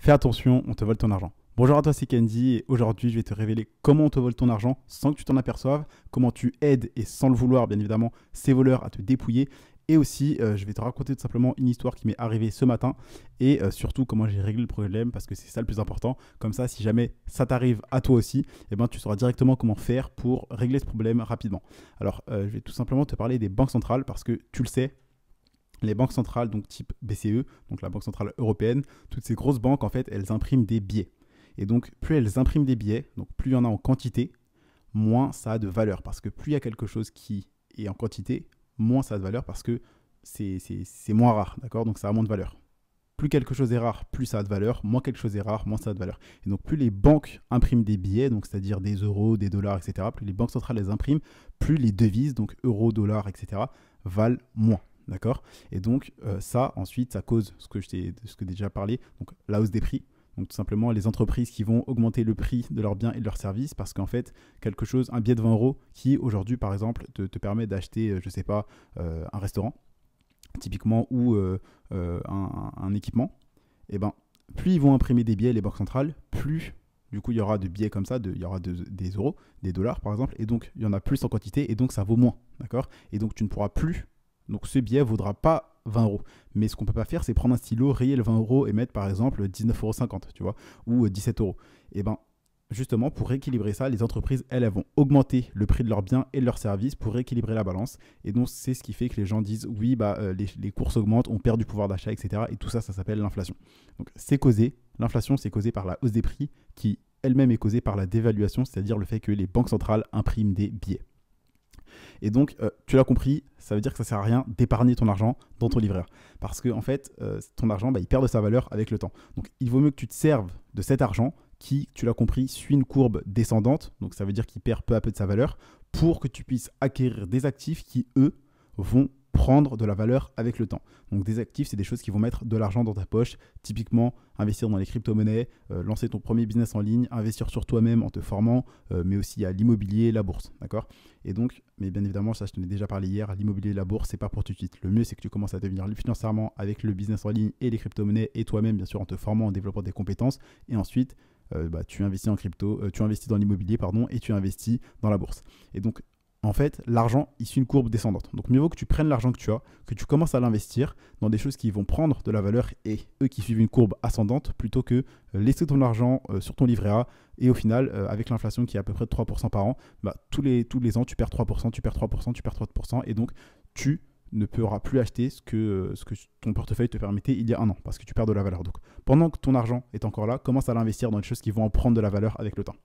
Fais attention, on te vole ton argent. Bonjour à toi, c'est Candy et aujourd'hui je vais te révéler comment on te vole ton argent sans que tu t'en aperçoives, comment tu aides et sans le vouloir bien évidemment ces voleurs à te dépouiller et aussi je vais te raconter tout simplement une histoire qui m'est arrivée ce matin et surtout comment j'ai réglé le problème parce que c'est ça le plus important. Comme ça, si jamais ça t'arrive à toi aussi, eh ben, tu sauras directement comment faire pour régler ce problème rapidement. Alors je vais tout simplement te parler des banques centrales parce que tu le sais, les banques centrales, donc type BCE, donc la Banque Centrale Européenne, toutes ces grosses banques, en fait, elles impriment des billets. Et donc, plus elles impriment des billets, donc plus il y en a en quantité, moins ça a de valeur. Parce que plus il y a quelque chose qui est en quantité, moins ça a de valeur parce que c'est moins rare, d'accord? Donc ça a moins de valeur. Plus quelque chose est rare, plus ça a de valeur. Moins quelque chose est rare, moins ça a de valeur. Et donc, plus les banques impriment des billets, donc c'est-à-dire des euros, des dollars, etc., plus les banques centrales les impriment, plus les devises, donc euros, dollars, etc., valent moins. D'accord. Et donc, ça, ensuite, ça cause ce que j'ai déjà parlé, donc la hausse des prix. Donc, tout simplement, les entreprises qui vont augmenter le prix de leurs biens et de leurs services parce qu'en fait, un billet de 20 euros qui, aujourd'hui, par exemple, te permet d'acheter, je ne sais pas, un restaurant, typiquement, ou un équipement, et ben, plus ils vont imprimer des billets, les banques centrales, plus du coup, il y aura de billets comme ça, il y aura des euros, des dollars, par exemple, et donc, il y en a plus en quantité, et donc, ça vaut moins, d'accord? Et donc, tu ne pourras plus. Donc ce billet ne vaudra pas 20 euros. Mais ce qu'on ne peut pas faire, c'est prendre un stylo, rayer le 20 euros et mettre par exemple 19,50 €, tu vois, ou 17 euros. Et bien, justement, pour rééquilibrer ça, les entreprises, elles vont augmenter le prix de leurs biens et de leurs services pour rééquilibrer la balance. Et donc, c'est ce qui fait que les gens disent, oui, les courses augmentent, on perd du pouvoir d'achat, etc. Et tout ça, ça s'appelle l'inflation. Donc, l'inflation, c'est causé par la hausse des prix qui, elle-même, est causée par la dévaluation, c'est-à-dire le fait que les banques centrales impriment des billets. Et donc, tu l'as compris, ça veut dire que ça ne sert à rien d'épargner ton argent dans ton livret A. Parce que, en fait, ton argent, il perd de sa valeur avec le temps. Donc, il vaut mieux que tu te serves de cet argent qui, tu l'as compris, suit une courbe descendante. Donc, ça veut dire qu'il perd peu à peu de sa valeur pour que tu puisses acquérir des actifs qui, eux, vont prendre de la valeur avec le temps. Donc des actifs, c'est des choses qui vont mettre de l'argent dans ta poche. Typiquement, investir dans les crypto-monnaies, lancer ton premier business en ligne, investir sur toi-même en te formant, mais aussi à l'immobilier, la bourse, d'accord? Et donc, mais bien évidemment, ça je t'en ai déjà parlé hier, l'immobilier et la bourse, c'est pas pour tout de suite. Le mieux, c'est que tu commences à devenir libre financièrement avec le business en ligne et les crypto-monnaies et toi-même, bien sûr, en te formant, en développant des compétences. Et ensuite, tu investis en crypto, tu investis dans l'immobilier, pardon, et tu investis dans la bourse. Et donc, en fait, l'argent, il suit une courbe descendante. Donc, mieux vaut que tu prennes l'argent que tu as, que tu commences à l'investir dans des choses qui vont prendre de la valeur et eux qui suivent une courbe ascendante plutôt que laisser ton argent sur ton livret A et au final, avec l'inflation qui est à peu près de 3% par an, tous les ans, tu perds 3%, tu perds 3%, tu perds 3% et donc tu ne pourras plus acheter ce que ton portefeuille te permettait il y a un an parce que tu perds de la valeur. Donc, pendant que ton argent est encore là, commence à l'investir dans des choses qui vont en prendre de la valeur avec le temps.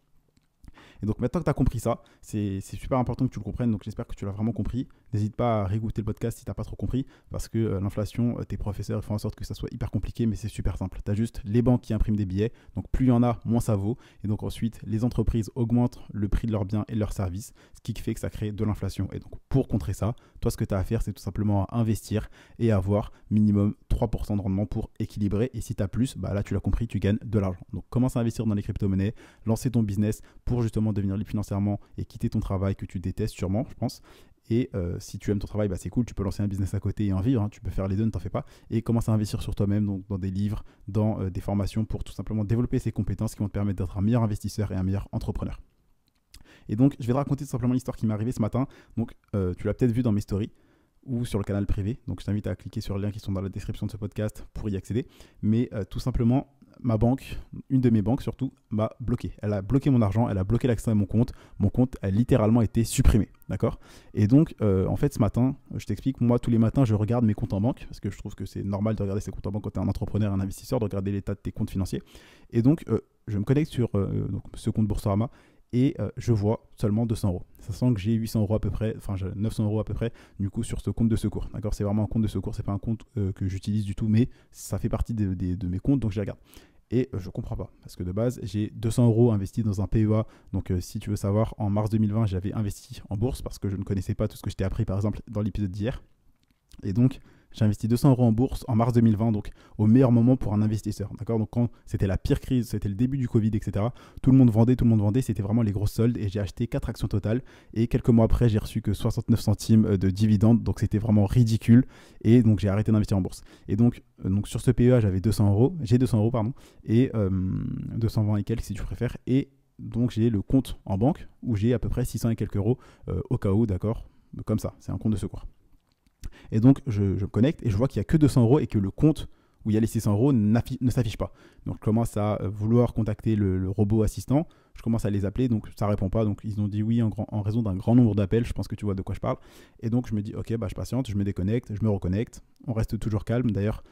Et donc maintenant que tu as compris ça, c'est super important que tu le comprennes, donc j'espère que tu l'as vraiment compris. N'hésite pas à réécouter le podcast si tu n'as pas trop compris, parce que l'inflation, tes professeurs font en sorte que ça soit hyper compliqué, mais c'est super simple. Tu as juste les banques qui impriment des billets, donc plus il y en a, moins ça vaut. Et donc ensuite, les entreprises augmentent le prix de leurs biens et de leurs services, ce qui fait que ça crée de l'inflation. Et donc pour contrer ça, toi ce que tu as à faire, c'est tout simplement à investir et avoir minimum 3% de rendement pour équilibrer. Et si tu as plus, là tu l'as compris, tu gagnes de l'argent. Donc commence à investir dans les crypto-monnaies, lancer ton business pour justement devenir libre financièrement et quitter ton travail que tu détestes sûrement, je pense. Et si tu aimes ton travail, c'est cool, tu peux lancer un business à côté et en vivre, hein, tu peux faire les deux, ne t'en fais pas. Et commence à investir sur toi-même, donc dans des livres, dans des formations pour tout simplement développer ces compétences qui vont te permettre d'être un meilleur investisseur et un meilleur entrepreneur. Et donc, je vais te raconter tout simplement l'histoire qui m'est arrivée ce matin. Donc, tu l'as peut-être vu dans mes stories ou sur le canal privé. Donc, je t'invite à cliquer sur les liens qui sont dans la description de ce podcast pour y accéder. Mais tout simplement, ma banque, une de mes banques surtout, m'a bloqué. Elle a bloqué mon argent, elle a bloqué l'accès à mon compte. Mon compte a littéralement été supprimé, d'accord? Et donc, en fait, ce matin, je t'explique, moi, tous les matins, je regarde mes comptes en banque, parce que je trouve que c'est normal de regarder ses comptes en banque quand tu es un entrepreneur, un investisseur, de regarder l'état de tes comptes financiers. Et donc, je me connecte sur ce compte Boursorama et je vois seulement 200 euros. Ça sent que j'ai 800 euros à peu près, enfin j'ai 900 euros à peu près, du coup sur ce compte de secours. D'accord, c'est vraiment un compte de secours, c'est pas un compte que j'utilise du tout, mais ça fait partie de mes comptes, donc je les regarde. Et je comprends pas, parce que de base, j'ai 200 euros investis dans un PEA. Donc si tu veux savoir, en mars 2020, j'avais investi en bourse parce que je ne connaissais pas tout ce que je t'ai appris par exemple dans l'épisode d'hier. Et donc, j'ai investi 200 euros en bourse en mars 2020, donc au meilleur moment pour un investisseur. D'accord? Donc quand c'était la pire crise, c'était le début du Covid, etc. Tout le monde vendait, c'était vraiment les grosses soldes et j'ai acheté 4 actions totales. Et quelques mois après, j'ai reçu que 69 centimes de dividendes, donc c'était vraiment ridicule. Et donc j'ai arrêté d'investir en bourse. Et donc sur ce PEA, j'ai 200 euros, pardon, et 220 et quelques si tu préfères. Et donc j'ai le compte en banque où j'ai à peu près 600 et quelques euros au cas où, d'accord? Comme ça, c'est un compte de secours. Et donc je me connecte et je vois qu'il n'y a que 200 euros et que le compte où il y a les 600 euros ne s'affiche pas. Donc je commence à vouloir contacter le robot assistant, je commence à les appeler, donc ça ne répond pas. Donc ils ont dit oui en raison d'un grand nombre d'appels, je pense que tu vois de quoi je parle. Et donc je me dis ok, je patiente, je me déconnecte, je me reconnecte, on reste toujours calme. D'ailleurs,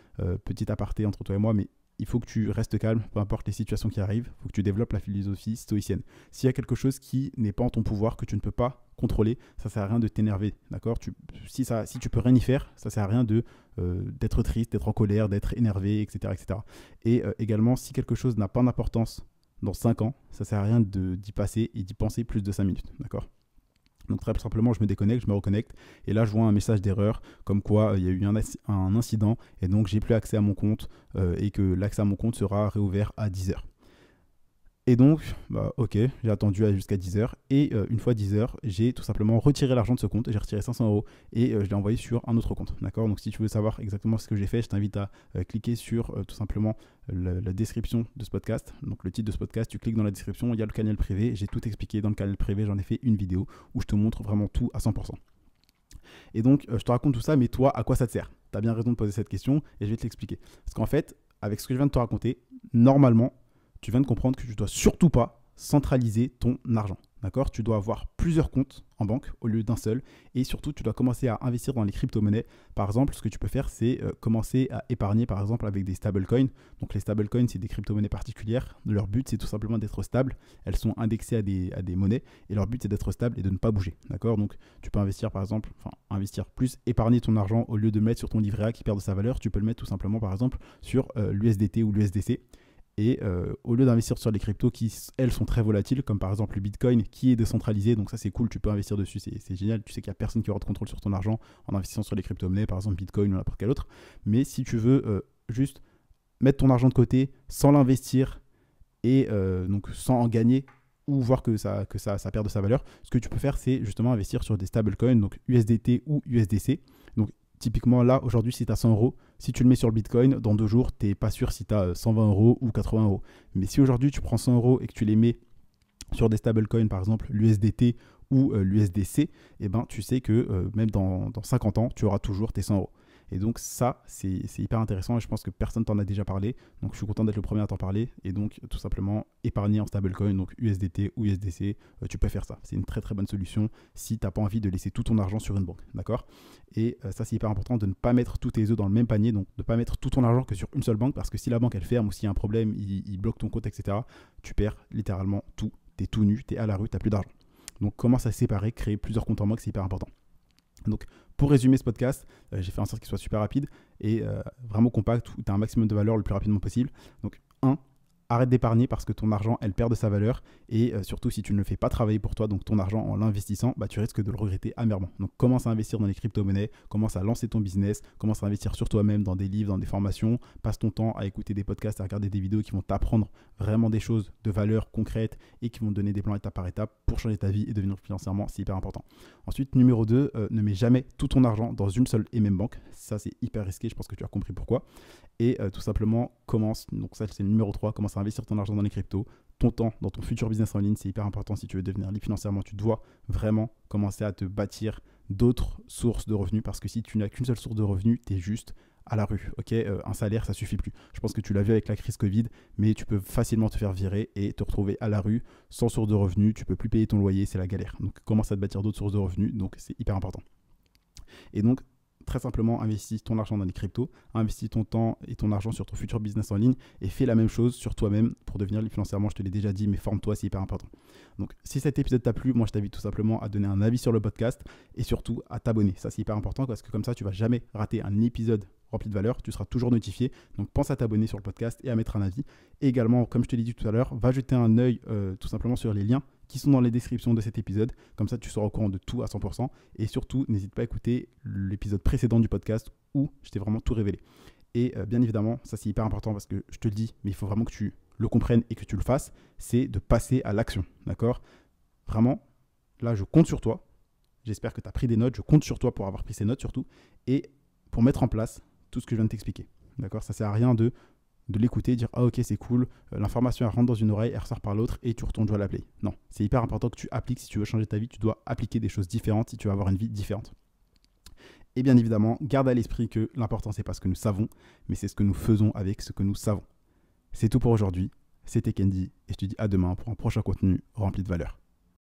petit aparté entre toi et moi, mais il faut que tu restes calme, peu importe les situations qui arrivent, il faut que tu développes la philosophie stoïcienne. S'il y a quelque chose qui n'est pas en ton pouvoir, que tu ne peux pas contrôler, ça ne sert à rien de t'énerver, d'accord? Si tu peux rien y faire, ça ne sert à rien d'être triste, d'être en colère, d'être énervé, etc. etc. Et également, si quelque chose n'a pas d'importance dans 5 ans, ça ne sert à rien d'y passer et d'y penser plus de 5 minutes, d'accord? Donc très simplement, je me déconnecte, je me reconnecte et là je vois un message d'erreur comme quoi il y a eu un incident et donc j'ai plus accès à mon compte et que l'accès à mon compte sera réouvert à 10h. Et donc, ok, j'ai attendu jusqu'à 10h et une fois 10h, j'ai tout simplement retiré l'argent de ce compte, j'ai retiré 500 euros et je l'ai envoyé sur un autre compte. D'accord? Donc si tu veux savoir exactement ce que j'ai fait, je t'invite à cliquer sur tout simplement la description de ce podcast. Donc le titre de ce podcast, tu cliques dans la description, il y a le canal privé, j'ai tout expliqué dans le canal privé, j'en ai fait une vidéo où je te montre vraiment tout à 100%. Et donc je te raconte tout ça, mais toi, à quoi ça te sert? Tu as bien raison de poser cette question et je vais te l'expliquer. Parce qu'en fait, avec ce que je viens de te raconter, normalement, tu viens de comprendre que tu ne dois surtout pas centraliser ton argent. D'accord? Tu dois avoir plusieurs comptes en banque au lieu d'un seul. Et surtout, tu dois commencer à investir dans les crypto-monnaies. Par exemple, ce que tu peux faire, c'est commencer à épargner, par exemple, avec des stablecoins. Donc, les stablecoins, c'est des crypto-monnaies particulières. Leur but, c'est tout simplement d'être stable. Elles sont indexées à des monnaies. Et leur but, c'est d'être stable et de ne pas bouger. D'accord? Donc, tu peux investir, par exemple, épargner ton argent au lieu de le mettre sur ton livret A qui perd de sa valeur. Tu peux le mettre tout simplement, par exemple, sur l'USDT ou l'USDC. Et au lieu d'investir sur les cryptos qui, elles, sont très volatiles, comme par exemple le Bitcoin qui est décentralisé, donc ça c'est cool, tu peux investir dessus, c'est génial, tu sais qu'il n'y a personne qui aura de contrôle sur ton argent en investissant sur les crypto-monnaies, par exemple Bitcoin ou n'importe quel autre. Mais si tu veux juste mettre ton argent de côté sans l'investir et donc sans en gagner ou voir que ça perd de sa valeur, ce que tu peux faire c'est justement investir sur des stablecoins, donc USDT ou USDC. Donc typiquement là aujourd'hui si tu as 100 euros, si tu le mets sur le Bitcoin, dans 2 jours, tu n'es pas sûr si tu as 120 euros ou 80 euros. Mais si aujourd'hui tu prends 100 euros et que tu les mets sur des stablecoins, par exemple l'USDT ou l'USDC, eh ben, tu sais que même dans 50 ans, tu auras toujours tes 100 euros. Et donc ça, c'est hyper intéressant et je pense que personne t'en a déjà parlé. Donc je suis content d'être le premier à t'en parler. Et donc tout simplement épargner en stablecoin, donc USDT ou USDC, tu peux faire ça. C'est une très très bonne solution si tu n'as pas envie de laisser tout ton argent sur une banque. D'accord? Et ça c'est hyper important de ne pas mettre tous tes œufs dans le même panier, donc de ne pas mettre tout ton argent que sur une seule banque parce que si la banque elle ferme ou s'il y a un problème, il bloque ton compte, etc., tu perds littéralement tout. Tu es tout nu, tu es à la rue, tu n'as plus d'argent. Donc commence à séparer, créer plusieurs comptes en banque, c'est hyper important. Donc, pour résumer ce podcast, j'ai fait en sorte qu'il soit super rapide et vraiment compact où tu as un maximum de valeur le plus rapidement possible. Donc, 1, arrête d'épargner parce que ton argent, elle perd de sa valeur et surtout si tu ne le fais pas travailler pour toi, donc ton argent en l'investissant, tu risques de le regretter amèrement. Donc, commence à investir dans les crypto-monnaies, commence à lancer ton business, commence à investir sur toi-même dans des livres, dans des formations, passe ton temps à écouter des podcasts, à regarder des vidéos qui vont t'apprendre vraiment des choses de valeur concrète et qui vont te donner des plans étape par étape pour changer ta vie et devenir financièrement, c'est hyper important. Ensuite, numéro 2, ne mets jamais tout ton argent dans une seule et même banque. Ça, c'est hyper risqué, je pense que tu as compris pourquoi. Et tout simplement, commence, donc ça c'est le numéro 3, commence à investir ton argent dans les cryptos, ton temps dans ton futur business en ligne, c'est hyper important si tu veux devenir libre financièrement, tu dois vraiment commencer à te bâtir d'autres sources de revenus parce que si tu n'as qu'une seule source de revenus, tu es juste à la rue, ok? Un salaire, ça suffit plus. Je pense que tu l'as vu avec la crise Covid, mais tu peux facilement te faire virer et te retrouver à la rue sans source de revenus, tu peux plus payer ton loyer, c'est la galère. Donc commence à te bâtir d'autres sources de revenus, donc c'est hyper important. Et donc, très simplement, investis ton argent dans les cryptos, investis ton temps et ton argent sur ton futur business en ligne et fais la même chose sur toi-même pour devenir libre financièrement. Je te l'ai déjà dit, mais forme-toi, c'est hyper important. Donc, si cet épisode t'a plu, moi je t'invite tout simplement à donner un avis sur le podcast et surtout à t'abonner. Ça, c'est hyper important parce que comme ça, tu vas jamais rater un épisode rempli de valeur, tu seras toujours notifié. Donc, pense à t'abonner sur le podcast et à mettre un avis. Et également, comme je te l'ai dit tout à l'heure, va jeter un œil tout simplement sur les liens qui sont dans les descriptions de cet épisode. Comme ça, tu seras au courant de tout à 100%. Et surtout, n'hésite pas à écouter l'épisode précédent du podcast où je t'ai vraiment tout révélé. Et bien évidemment, ça c'est hyper important parce que je te le dis, mais il faut vraiment que tu le comprennes et que tu le fasses, c'est de passer à l'action, d'accord? Vraiment, là je compte sur toi, j'espère que tu as pris des notes, je compte sur toi pour avoir pris ces notes surtout, et pour mettre en place tout ce que je viens de t'expliquer, d'accord? Ça sert à rien de l'écouter, dire ah ok c'est cool, l'information elle rentre dans une oreille, elle ressort par l'autre et tu retournes jouer à la play. Non, c'est hyper important que tu appliques. Si tu veux changer ta vie, tu dois appliquer des choses différentes si tu veux avoir une vie différente. Et bien évidemment, garde à l'esprit que l'important c'est pas ce que nous savons, mais c'est ce que nous faisons avec ce que nous savons. C'est tout pour aujourd'hui, c'était Kendi et je te dis à demain pour un prochain contenu rempli de valeur.